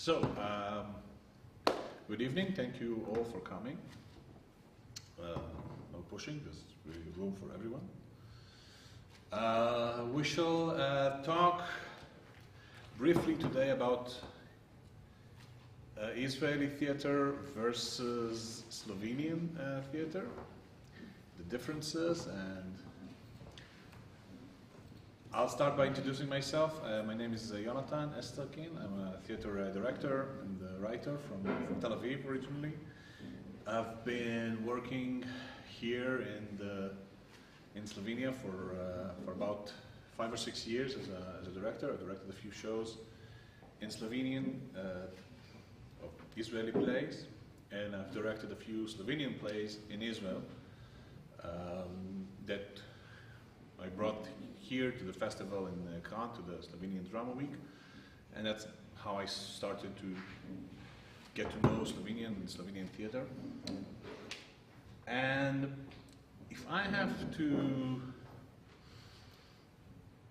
So, good evening. Thank you all for coming. No pushing, there's really room for everyone. We shall talk briefly today about Israeli theater versus Slovenian theater, the differences, and I'll start by introducing myself. My name is Yonathan Esterkin. I'm a theater director and a writer from Tel Aviv originally. I've been working here in Slovenia for about 5 or 6 years as a director. I directed a few shows in Slovenian of Israeli plays, and I've directed a few Slovenian plays in Israel that I brought here to the festival in Kran, to the Slovenian Drama Week, and that's how I started to get to know Slovenian and Slovenian theater. And if I have to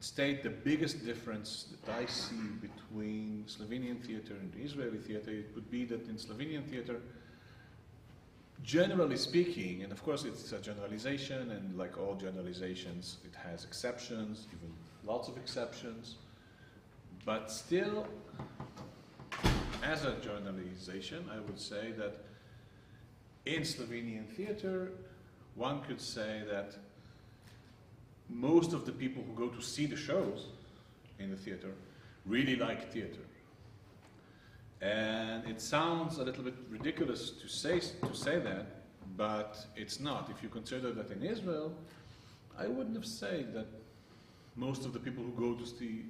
state the biggest difference that I see between Slovenian theater and Israeli theater, it would be that in Slovenian theater, generally speaking, and of course it's a generalization, and like all generalizations, it has exceptions, even lots of exceptions, but still, as a generalization, I would say that in Slovenian theater, one could say that most of the people who go to see the shows in the theater really like theater. And it sounds a little bit ridiculous to say that, but it's not. If you consider that in Israel, I wouldn't have said that most of the people who go to see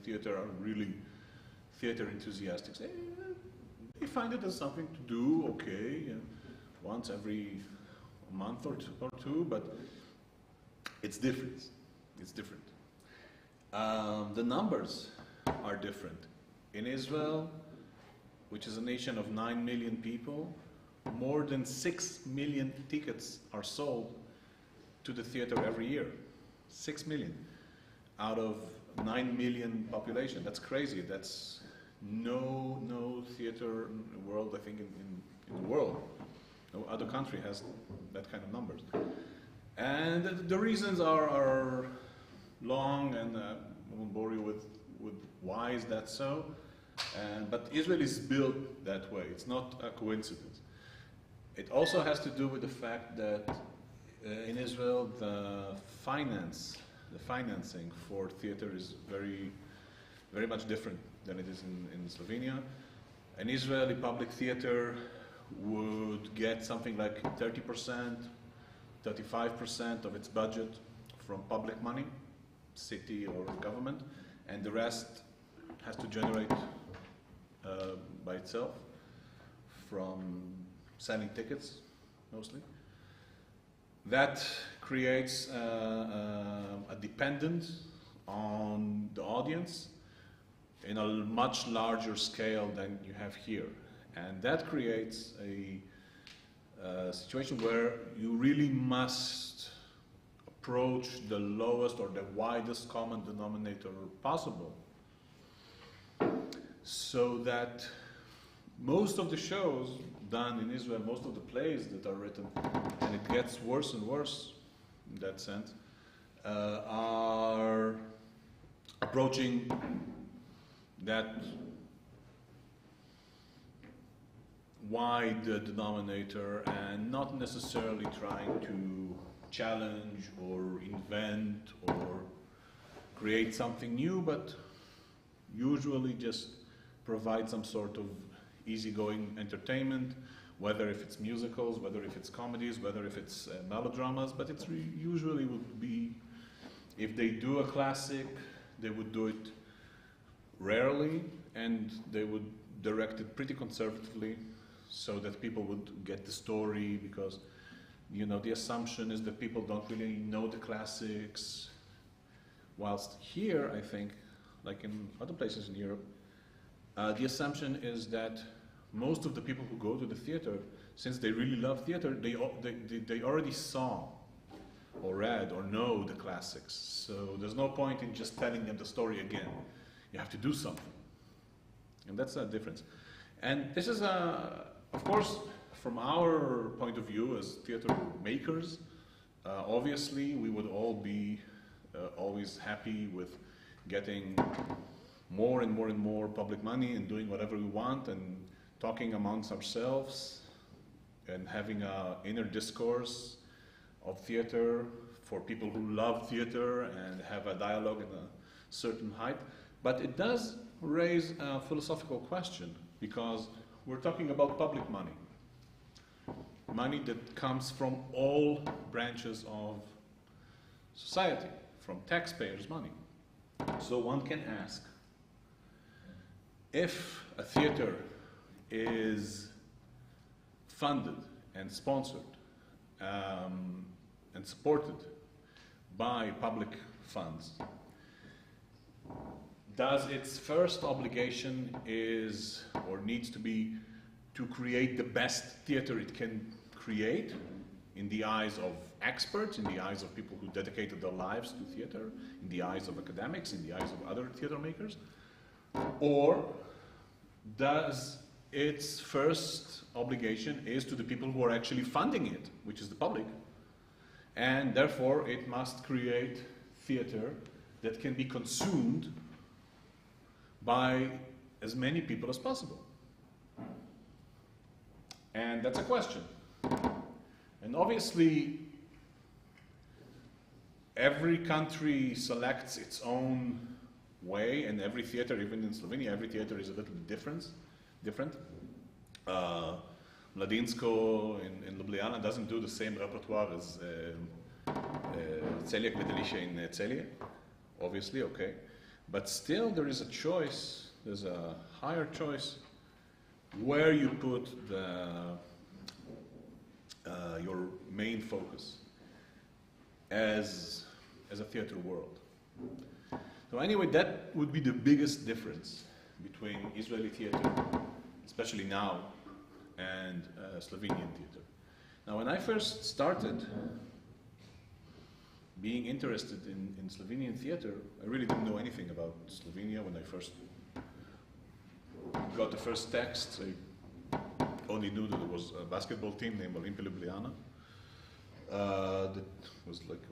theater are really theater enthusiastic. They find it as something to do, okay, once every month or two, but it's different. It's different. The numbers are different. In Israel, which is a nation of 9 million people, more than 6 million tickets are sold to the theater every year. 6 million out of 9 million population. That's crazy. That's no theater in the world, I think, in the world. No other country has that kind of numbers. And the reasons are long, and I won't bore you with why is that so. But Israel is built that way. It's not a coincidence. It also has to do with the fact that in Israel the financing for theater is very, very much different than it is in Slovenia. An Israeli public theater would get something like 30%, 35% of its budget from public money, city or government, and the rest has to generate by itself from selling tickets, mostly. That creates a dependence on the audience in a much larger scale than you have here. And that creates a situation where you really must approach the lowest or the widest common denominator possible, so that most of the shows done in Israel, most of the plays that are written, and it gets worse and worse in that sense, are approaching that wide denominator and not necessarily trying to challenge or invent or create something new, but usually just provide some sort of easygoing entertainment, whether if it's musicals, whether if it's comedies, whether if it's melodramas, but it's usually would be, if they do a classic, they would do it rarely, and they would direct it pretty conservatively so that people would get the story, because the assumption is that people don't really know the classics, whilst here, I think, like in other places in Europe, the assumption is that most of the people who go to the theater, since they really love theater, they already saw or read or know the classics. So there's no point in just telling them the story again. You have to do something. And that's a difference. And this is, of course, from our point of view as theater makers, obviously we would all be always happy with getting more and more and more public money and doing whatever we want and talking amongst ourselves and having an inner discourse of theater for people who love theater and have a dialogue in a certain height. But it does raise a philosophical question, because we're talking about public money. Money that comes from all branches of society, from taxpayers' money. So one can ask, if a theater is funded and sponsored and supported by public funds, does its first obligation is or needs to be to create the best theater it can create in the eyes of experts, in the eyes of people who dedicated their lives to theater, in the eyes of academics, in the eyes of other theater makers? Or does its first obligation is to the people who are actually funding it, which is the public, and therefore it must create theater that can be consumed by as many people as possible? And that's a question. And obviously, every country selects its own way, and every theater, even in Slovenia, every theater is a little different. Mladinsko in Ljubljana doesn't do the same repertoire as Celje Gledališče in Celje, obviously, okay. But still there is a choice, there's a higher choice where you put your main focus as a theater world. So anyway, that would be the biggest difference between Israeli theater, especially now, and Slovenian theater. Now, when I first started being interested in Slovenian theater, I really didn't know anything about Slovenia. When I first got the first text, I only knew that there was a basketball team named Olimpija Ljubljana that was like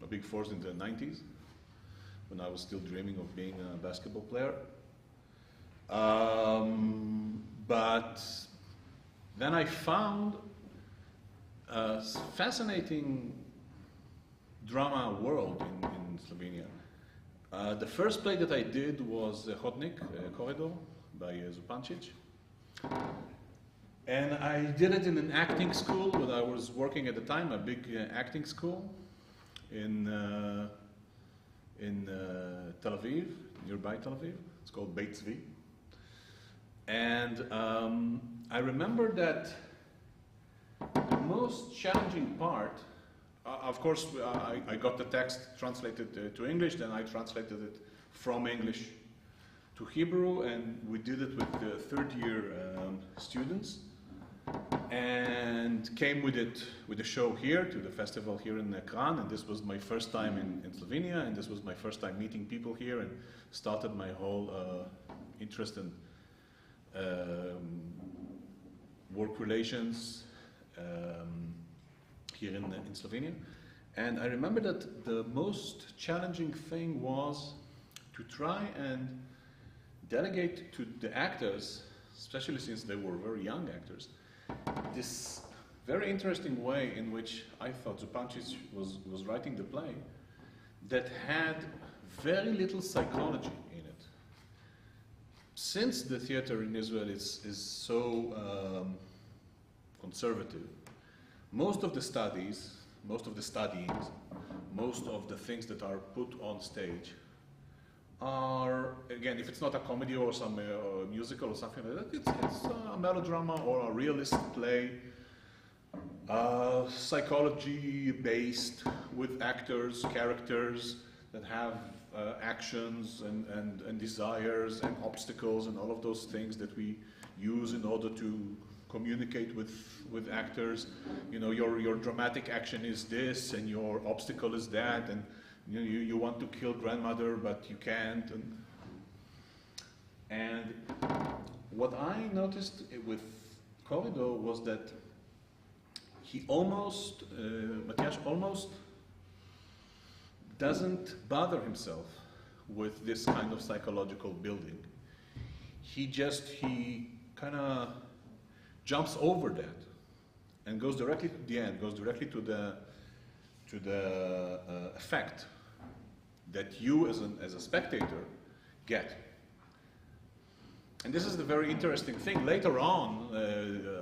a big force in the 90s, when I was still dreaming of being a basketball player. But then I found a fascinating drama world in Slovenia. The first play that I did was Hodnik, Corridor, by Zupančič. And I did it in an acting school where I was working at the time, a big acting school in Tel Aviv, nearby Tel Aviv. It's called Beit Zvi. And I remember that the most challenging part, of course, I got the text translated to English, then I translated it from English to Hebrew, and we did it with the third-year students, and came with it with the show here to the festival here in Kran. And this was my first time in Slovenia, and this was my first time meeting people here, and started my whole interest in work relations here in Slovenia. And I remember that the most challenging thing was to try and delegate to the actors, especially since they were very young actors, this very interesting way in which I thought Zupančič was writing the play that had very little psychology in it. Since the theater in Israel is so conservative, most of the studies, most of the studyings, most of the things that are put on stage are, again, if it's not a comedy or some musical or something like that, it's a melodrama or a realist play, psychology-based, with actors, characters that have actions and desires and obstacles and all of those things that we use in order to communicate with actors. You know, your dramatic action is this, and your obstacle is that, and you want to kill grandmother, but you can't. And what I noticed with Corridor was that he almost, Matthias almost doesn't bother himself with this kind of psychological building. He kind of jumps over that and goes directly to the end, goes directly to the effect that you as a spectator get. And this is the very interesting thing. Later on,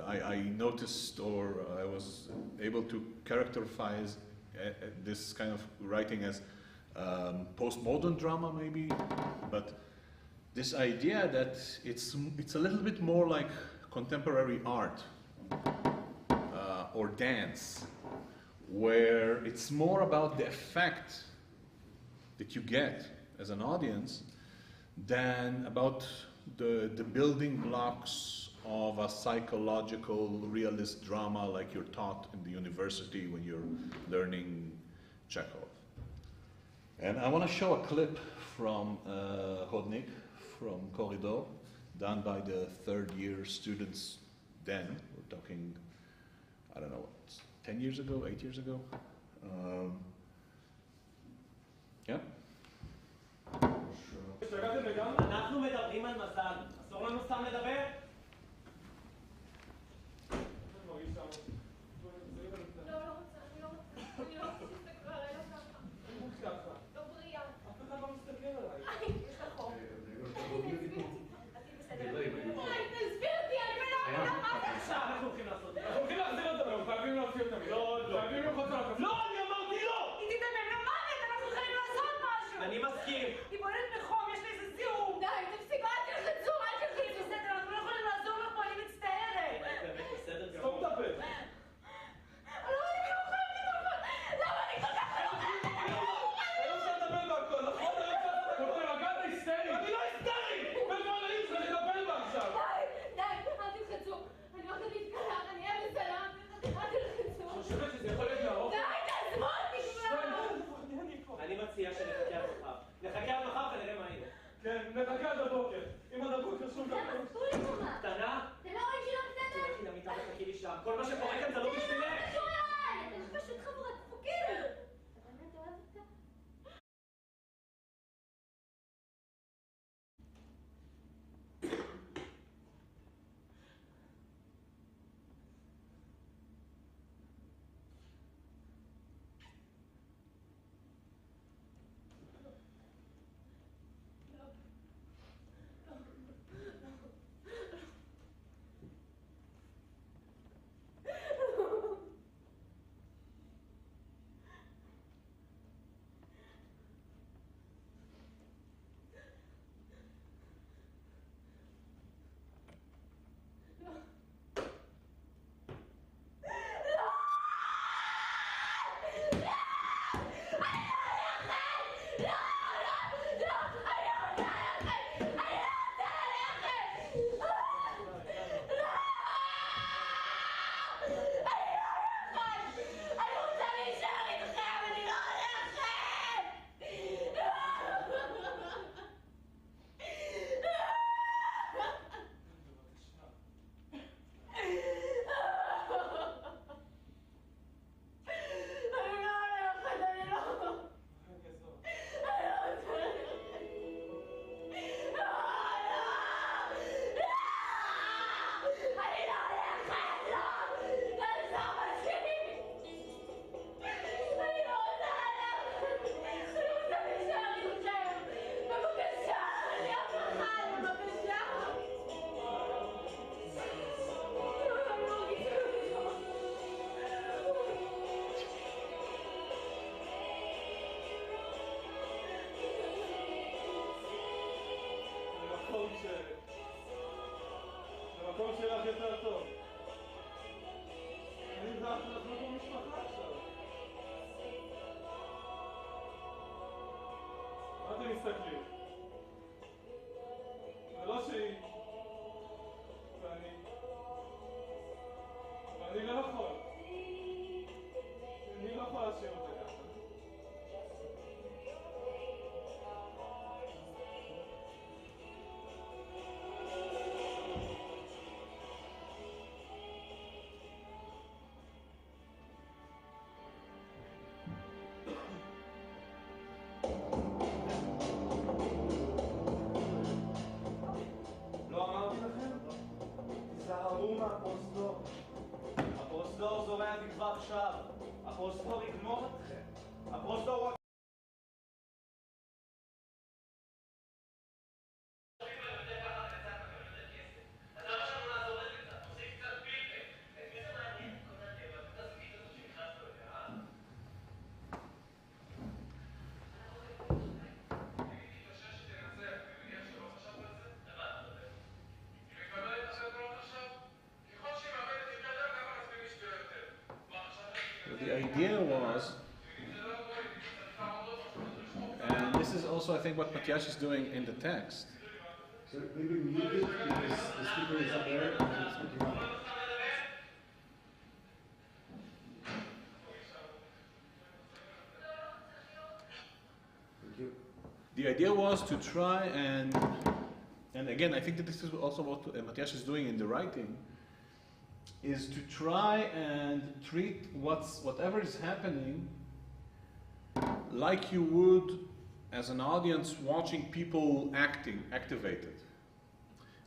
I noticed, or I was able to characterize this kind of writing as postmodern drama, maybe. But this idea that it's a little bit more like contemporary art or dance, where it's more about the effect that you get as an audience than about the building blocks of a psychological realist drama like you're taught in the university when you're learning Chekhov. And I want to show a clip from Hodnik, from Corridor, done by the third year students then. We're talking, I don't know, 10 years ago, 8 years ago. Yeah? אנחנו מדברים על מזל, אסור לנו סתם לדבר? המקום שלך יותר טוב. אני ואף אנחנו במשפחה עכשיו. מה אתם מסתכלים? זה לא שהיא ואני לא יכול. אני לא יכול להשאיר אותה ככה. הפרוזדור יגמור אתכם. הפרוזדור הוא... The idea was, and this is also I think what Matthias is doing in the text. So maybe mute it because the speaker is up there and it's speaking up. Thank you. The idea was to try and again I think that this is also what Matthias is doing in the writing, is to try and treat whatever is happening like you would as an audience watching people activated.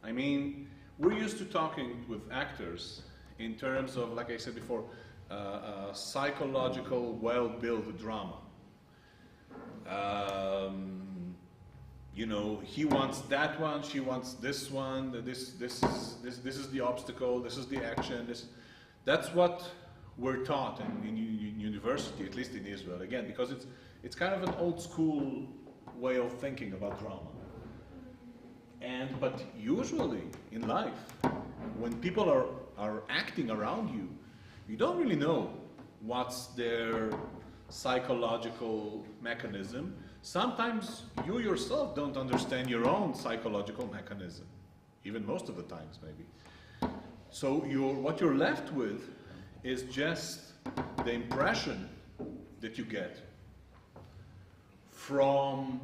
I mean, we're used to talking with actors in terms of, like I said before, psychological, well-built drama. You know, he wants that one, she wants this one. This is the obstacle. This is the action. That's what we're taught in university, at least in Israel. Again, because it's kind of an old school way of thinking about drama. But usually in life, when people are acting around you, you don't really know what's their psychological mechanism. Sometimes you yourself don't understand your own psychological mechanism, even most of the times maybe. So what you're left with is just the impression that you get from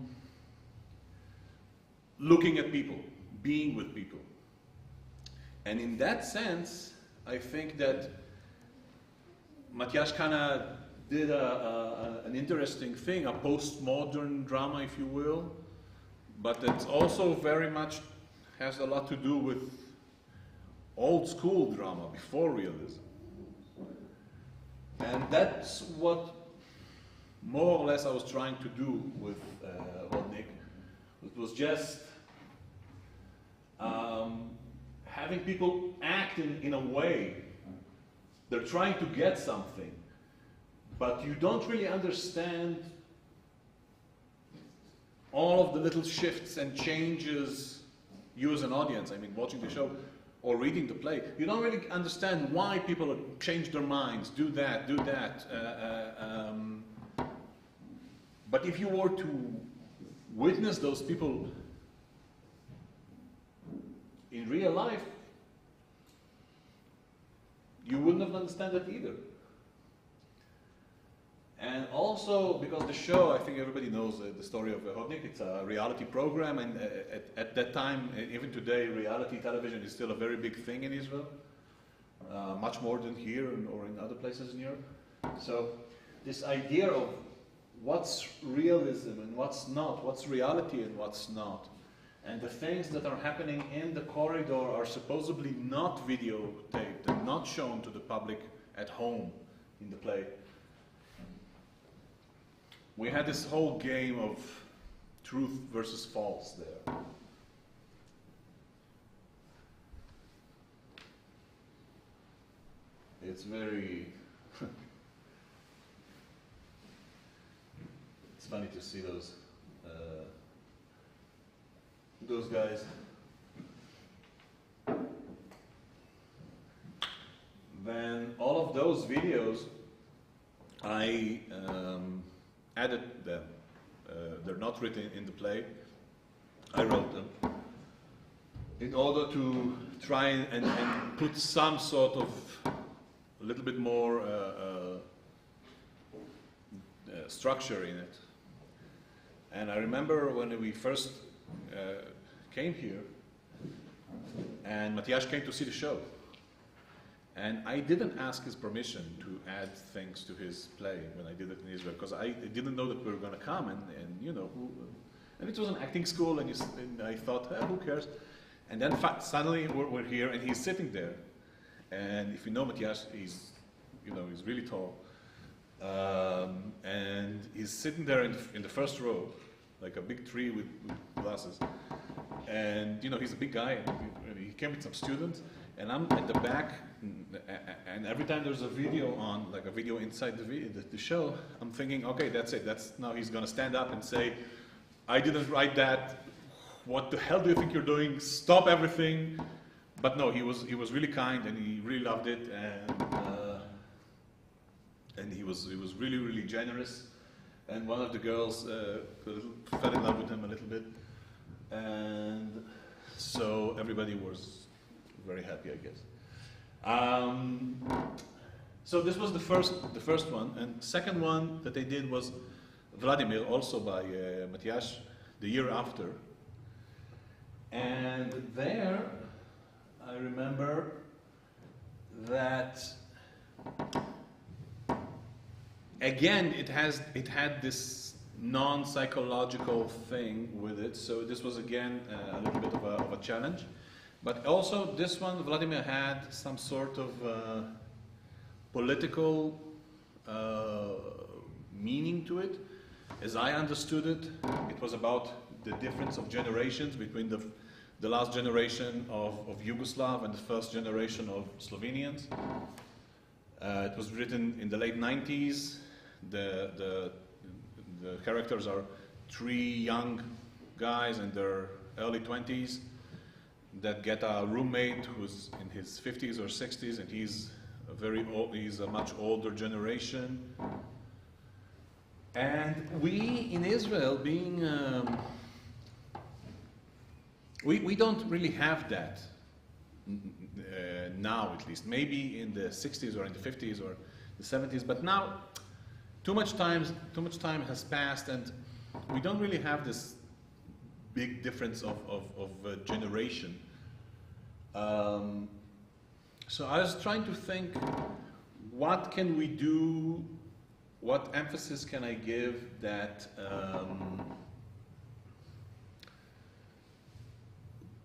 looking at people, being with people. And in that sense, I think that Matthias kind of did an interesting thing, a postmodern drama, if you will, but it also very much has a lot to do with old school drama, before realism. And that's what more or less I was trying to do with Hodnik. It was just having people act in a way, they're trying to get something, but you don't really understand all of the little shifts and changes you as an audience, I mean watching the show or reading the play, you don't really understand why people change their minds, do that. But if you were to witness those people in real life, you wouldn't have understood that either. And also, because the show, I think everybody knows the story of Hodnik, it's a reality program, and at that time, even today, reality television is still a very big thing in Israel, much more than here or in other places in Europe. So this idea of what's realism and what's not, what's reality and what's not, and the things that are happening in the corridor are supposedly not videotaped and not shown to the public at home in the play. We had this whole game of truth versus false there. It's very... it's funny to see those guys. Then all of those videos, I added them. They're not written in the play. I wrote them in order to try and put some sort of a little bit more structure in it. And I remember when we first came here, and Matthias came to see the show. And I didn't ask his permission to add things to his play when I did it in Israel, because I didn't know that we were going to come, and you know, and it was an acting school, and I thought, who cares? And then suddenly we're here, and he's sitting there. And if you know Matthias, he's really tall. and he's sitting there in the first row, like a big tree with glasses. And you know, he's a big guy, and he came with some students, and I'm at the back, and every time there's a video on, like a video inside the show, I'm thinking, okay, that's it. That's now he's gonna stand up and say, I didn't write that. What the hell do you think you're doing? Stop everything. But no, he was really kind, and he really loved it, and he was really generous. And one of the girls fell in love with him a little bit, and so everybody was very happy, I guess. So this was the first one, and second one that they did was Vladimir, also by Matthias, the year after. And there, I remember that again it had this non-psychological thing with it. So this was again a little bit of a challenge. But also this one, Vladimir had some sort of political meaning to it. As I understood it, it was about the difference of generations between the last generation of Yugoslav and the first generation of Slovenians. It was written in the late 90s. The characters are three young guys in their early 20s that get a roommate who's in his 50s or 60s, and he's a much older generation. And we in Israel, being we don't really have that now, at least. Maybe in the 60s or in the 50s or the 70s, but now too much time has passed, and we don't really have this big difference of generation. So I was trying to think, what can we do? What emphasis can I give that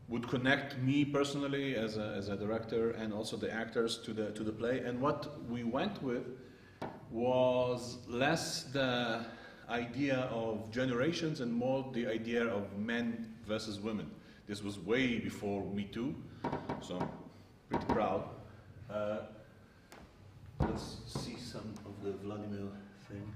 would connect me personally as a director and also the actors to the play? And what we went with was less the idea of generations and more the idea of men versus women. This was way before Me Too, so I'm pretty proud. Let's see some of the Vladimir thing.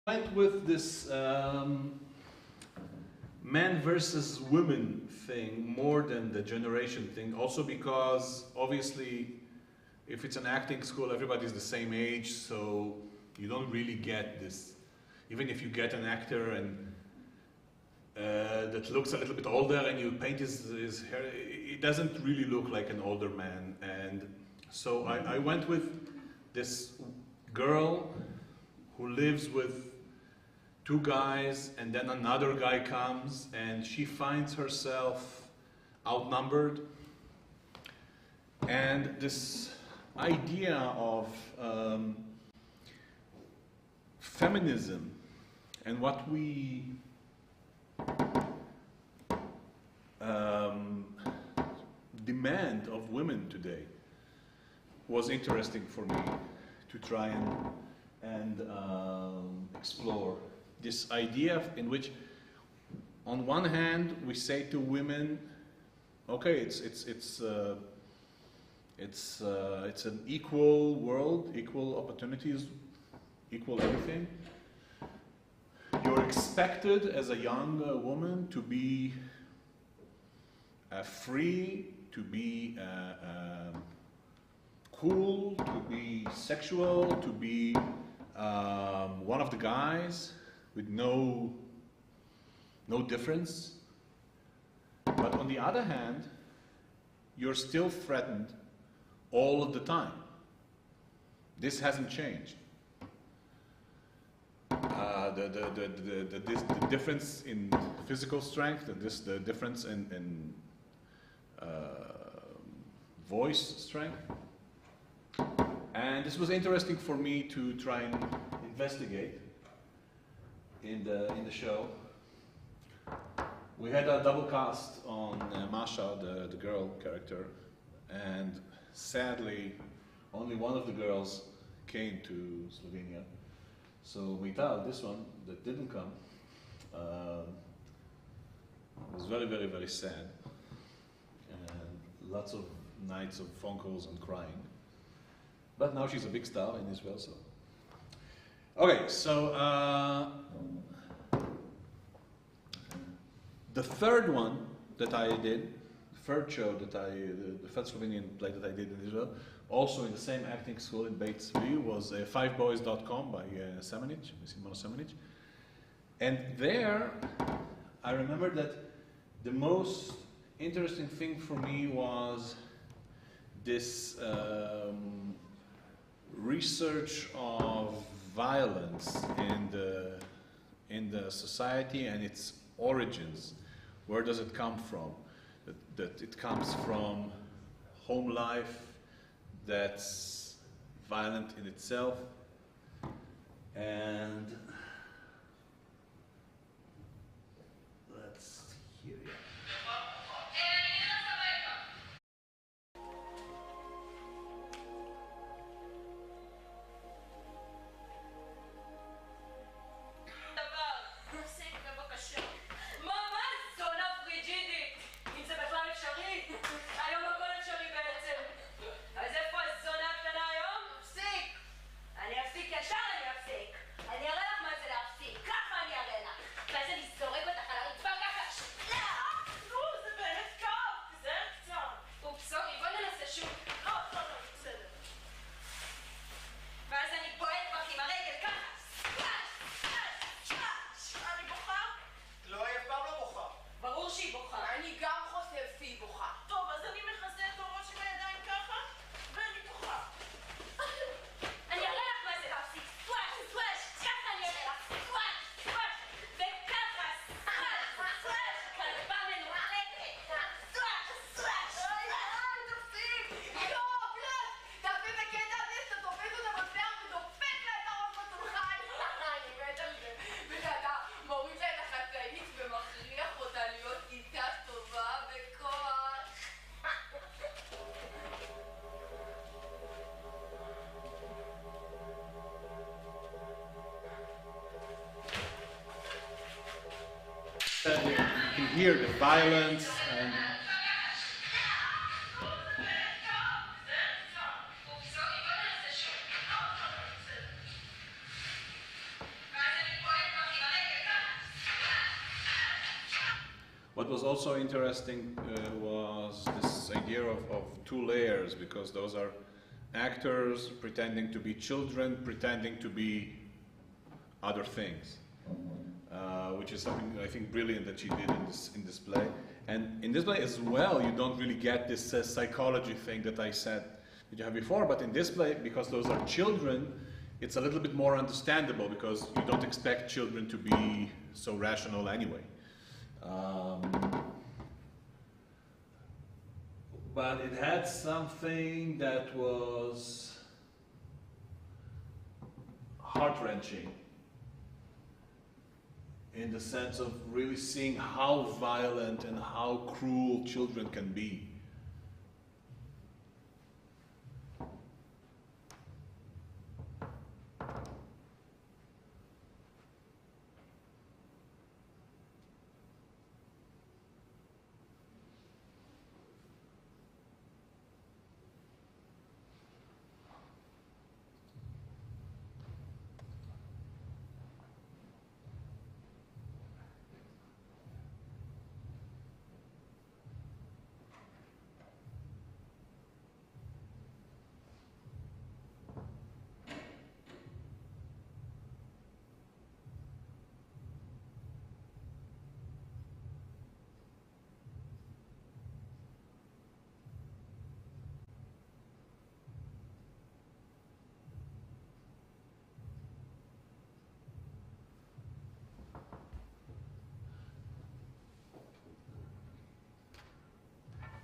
Went with this men versus women thing more than the generation thing, also because obviously if it's an acting school everybody's the same age, so you don't really get this. Even if you get an actor and that looks a little bit older and you paint his hair, it doesn't really look like an older man. And so I went with this girl who lives with two guys, and then another guy comes and she finds herself outnumbered. And this idea of feminism and what we demand of women today was interesting for me to try and explore. This idea in which, on one hand, we say to women, "Okay, it's an equal world, equal opportunities, equal everything. You're expected as a young woman to be free, to be cool, to be sexual, to be one of the guys. with no difference. But on the other hand, you're still threatened all of the time. This hasn't changed. The difference in physical strength, the difference in voice strength. And this was interesting for me to try and investigate in the show. We had a double cast on Masha, the girl character, and sadly, only one of the girls came to Slovenia. So Vital, this one that didn't come, was very, very, very sad, and lots of nights of phone calls and crying. But now she's a big star in Israel, so. Okay, so the third one that I did, the third show that the third Slovenian play that I did in Israel, also in the same acting school in Beit Tzvi, was 5boys.com by Semenic, Simon Semenic. And there, I remember that the most interesting thing for me was this research of violence in the society and its origins. Where does it come from? That it comes from home life that's violent in itself, and let's hear it. You can hear the violence and what was also interesting was this idea of two layers, because those are actors pretending to be children, pretending to be other things. Which is something I think brilliant that she did in this play. And in this play as well, you don't really get this psychology thing that I said that you have before, but in this play, because those are children, it's a little bit more understandable, because you don't expect children to be so rational anyway. But it had something that was heart-wrenching, in the sense of really seeing how violent and how cruel children can be.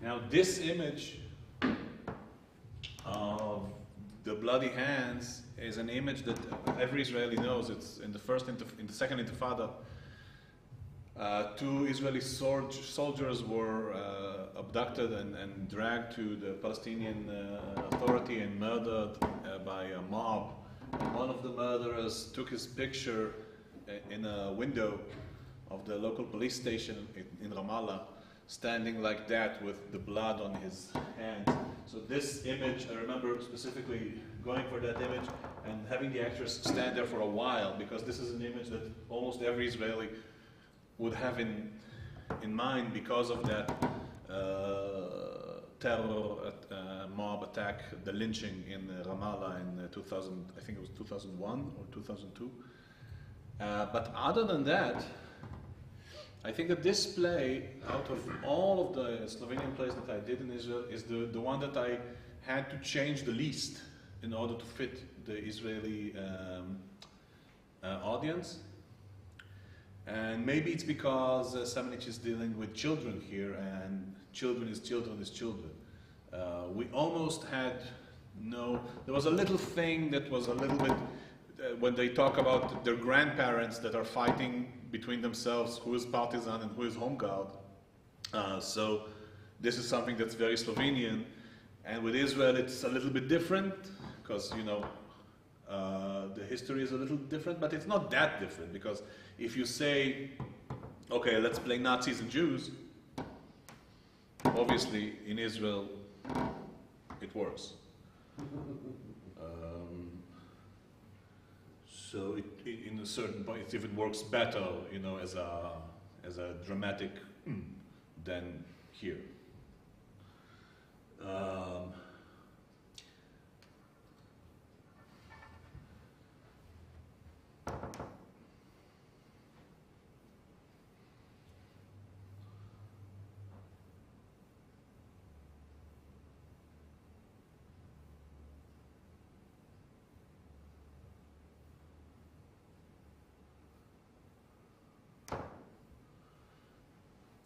Now this image of the bloody hands is an image that every Israeli knows. It's in the second Intifada. Two Israeli soldiers were abducted and dragged to the Palestinian Authority and murdered by a mob. And one of the murderers took his picture in a window of the local police station in Ramallah, standing like that with the blood on his hand. So this image, I remember specifically going for that image and having the actress stand there for a while, because this is an image that almost every Israeli would have in mind because of that terror mob attack, the lynching in Ramallah in 2000, I think it was 2001 or 2002. But other than that, I think that this play, out of all of the Slovenian plays that I did in Israel, is the one that I had to change the least in order to fit the Israeli audience. And maybe it's because Semenich is dealing with children here, and children is children is children. We almost had there was a little thing that was a little bit, when they talk about their grandparents that are fighting between themselves, who is partisan and who is home guard. So this is something that's very Slovenian. And with Israel it's a little bit different, because the history is a little different, but it's not that different, because if you say, okay, let's play Nazis and Jews, obviously in Israel it works. So in a certain point, if it works better, as a dramatic than here.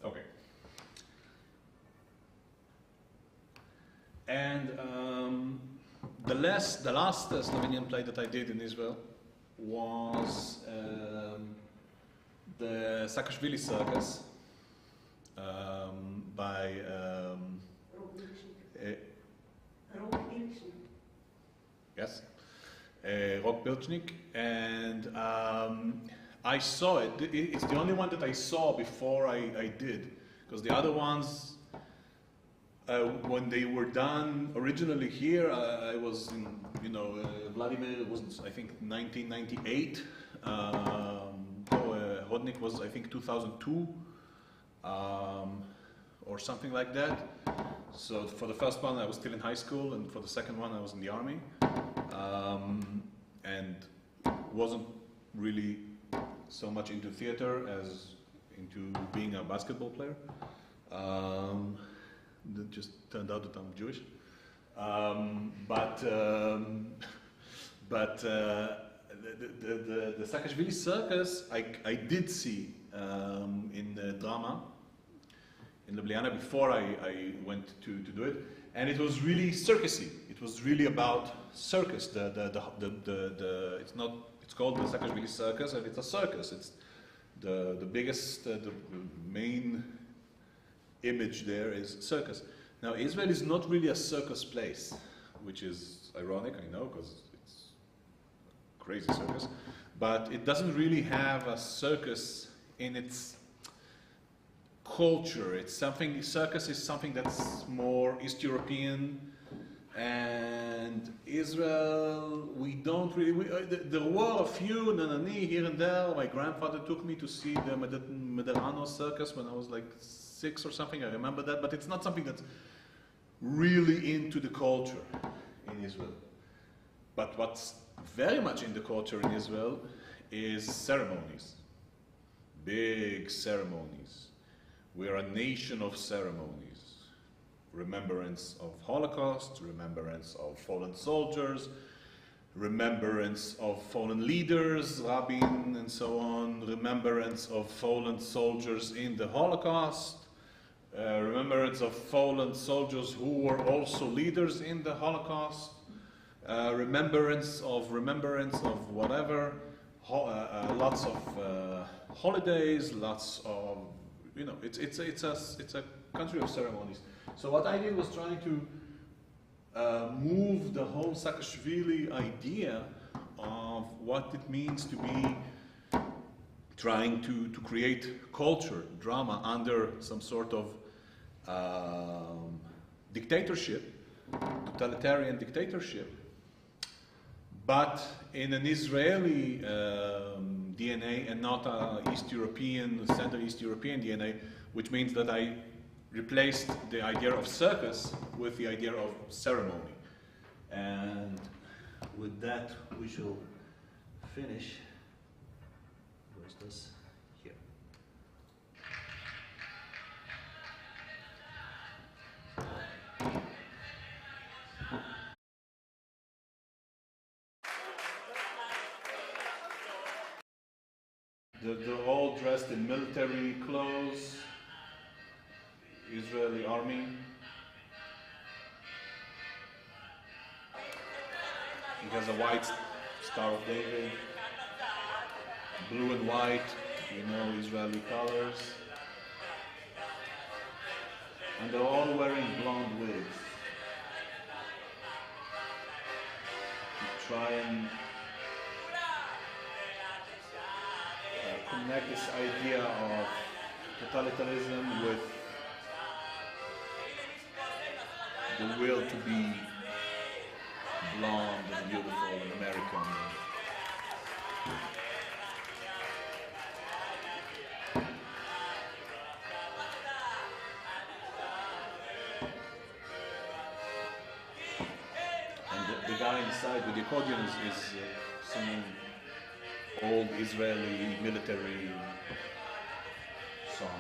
Okay. And the last Slovenian play that I did in Israel was the Saakashvili Circus by yes, Rok Pilchnik, and I saw it. It's the only one that I saw before I did, because the other ones, when they were done originally here, I was in, Vladimir was, I think, 1998. Hodnik was, I think, 2002, or something like that. So for the first one, I was still in high school, and for the second one, I was in the army, and wasn't really so much into theater as into being a basketball player. It just turned out that I'm Jewish. But the Saakashvili Circus I did see in the drama in Ljubljana before I went to do it, and it was really circusy. It was really about circus. It's called the Saakashvili Circus, and it's a circus. It's the biggest, the main image there is circus. Now, Israel is not really a circus place, which is ironic, I know, because it's a crazy circus, but it doesn't really have a circus in its culture. It's something, circus is something that's more East European, and Israel, we don't really, there were a few, Nanani, here and there. My grandfather took me to see the Medrano circus when I was like 6 or something, I remember that, but it's not something that's really into the culture in Israel. But what's very much in the culture in Israel is ceremonies, big ceremonies. We're a nation of ceremonies. Remembrance of Holocaust, remembrance of fallen soldiers, remembrance of fallen leaders, Rabin and so on, remembrance of fallen soldiers in the Holocaust, remembrance of fallen soldiers who were also leaders in the Holocaust, remembrance of whatever, lots of holidays, lots of, you know, it's a country of ceremonies. So what I did was trying to move the whole Saakashvili idea of what it means to be trying to create culture, drama under some sort of dictatorship, totalitarian dictatorship, but in an Israeli DNA and not a East European, Central East European DNA, which means that I replaced the idea of circus with the idea of ceremony. And with that, we shall finish. Where's this? Here. They're all dressed in military clothes, Israeli army. He has a white Star of David, blue and white, you know, Israeli colors. And they're all wearing blonde wigs. To try and connect this idea of totalitarianism with the will to be blonde and beautiful and American. And the guy inside with the accordion is singing old Israeli military songs.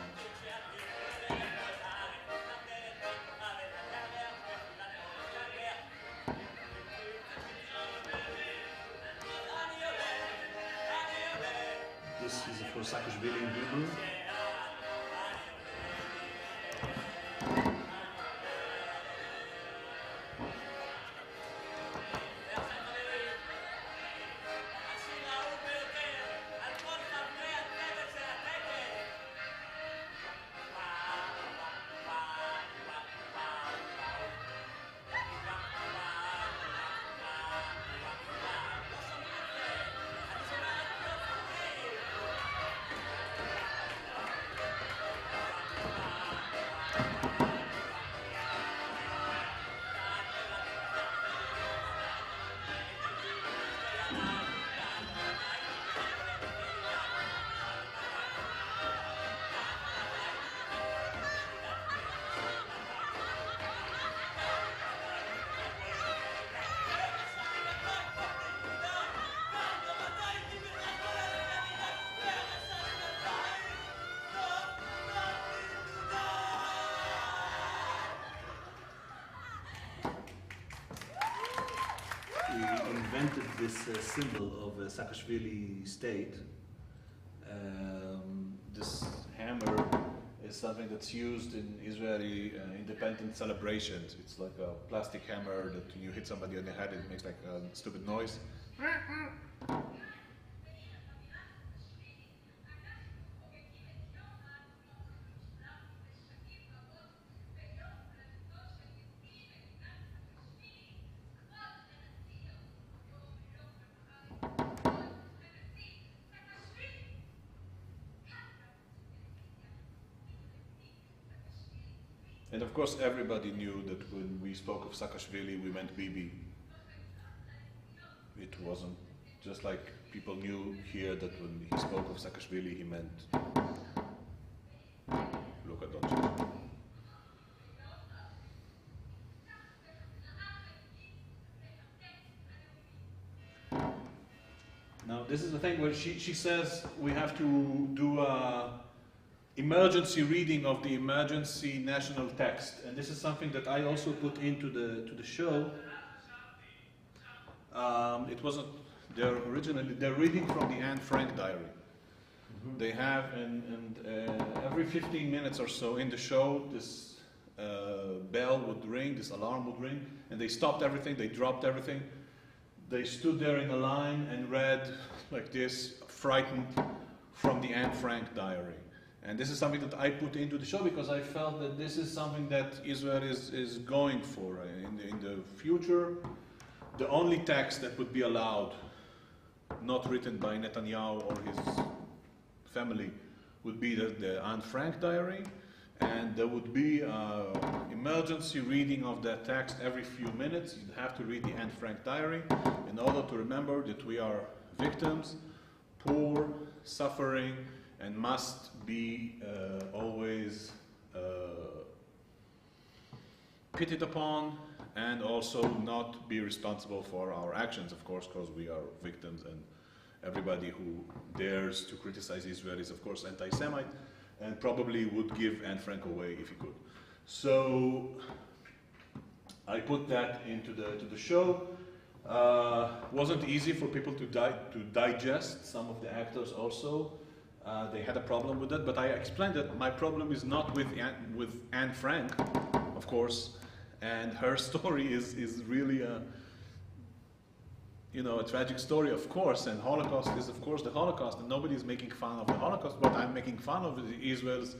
This is for Saakashvili in Hebrew. Invented this symbol of a Saakashvili state. This hammer is something that's used in Israeli independent celebrations. It's like a plastic hammer that when you hit somebody on the head, it makes like a stupid noise. And of course, everybody knew that when we spoke of Saakashvili, we meant Bibi. It wasn't just like people knew here that when he spoke of Saakashvili, he meant Luka Doncic. Now, this is the thing where she says we have to do a emergency reading of the emergency national text, and this is something that I also put into the show. It wasn't they're reading from the Anne Frank diary, They have, and every 15 minutes or so in the show, this bell would ring, this alarm would ring, and they stopped everything, they dropped everything. They stood there in a line and read like this, frightened, from the Anne Frank diary. And this is something that I put into the show because I felt that this is something that Israel is going for. In the future, the only text that would be allowed, not written by Netanyahu or his family, would be the Anne Frank diary. And there would be emergency reading of that text every few minutes. You'd have to read the Anne Frank diary in order to remember that we are victims, poor, suffering, and must be always pitied upon, and also not be responsible for our actions, of course, because we are victims, and everybody who dares to criticize Israel is, of course, anti-Semite, and probably would give Anne Frank away if he could. So I put that into the show. Wasn't easy for people to digest. Some of the actors also, they had a problem with it, but I explained that my problem is not with Anne Frank, of course, and her story is really a tragic story, of course, and Holocaust is, of course, the Holocaust, and nobody is making fun of the Holocaust. What I'm making fun of is Israel's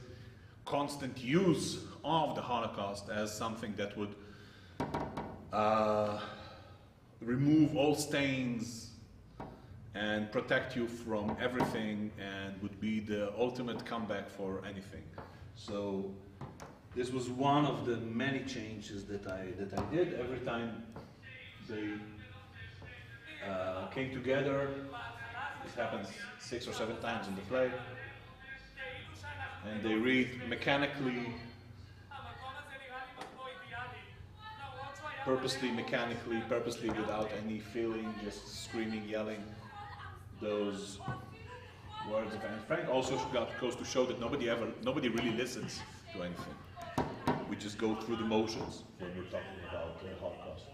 constant use of the Holocaust as something that would remove all stains and protect you from everything, and would be the ultimate comeback for anything. So this was one of the many changes that I did. Every time they came together, this happens 6 or 7 times in the play, and they read mechanically, purposely without any feeling, just screaming, yelling those words of Anne Frank. Also goes to show that nobody really listens to anything. We just go through the motions when we're talking about the Holocaust.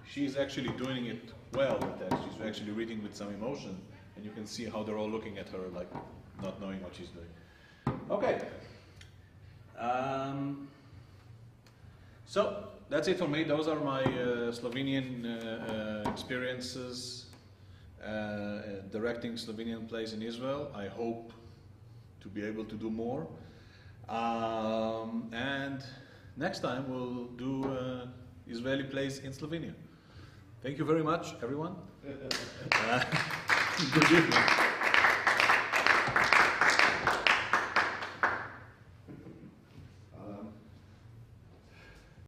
She's actually doing it well with that. She's actually reading with some emotion, and you can see how they're all looking at her like not knowing what she's doing. Okay. So that's it for me. Those are my Slovenian experiences directing Slovenian plays in Israel. I hope to be able to do more. And next time we'll do Israeli plays in Slovenia. Thank you very much, everyone. Good evening.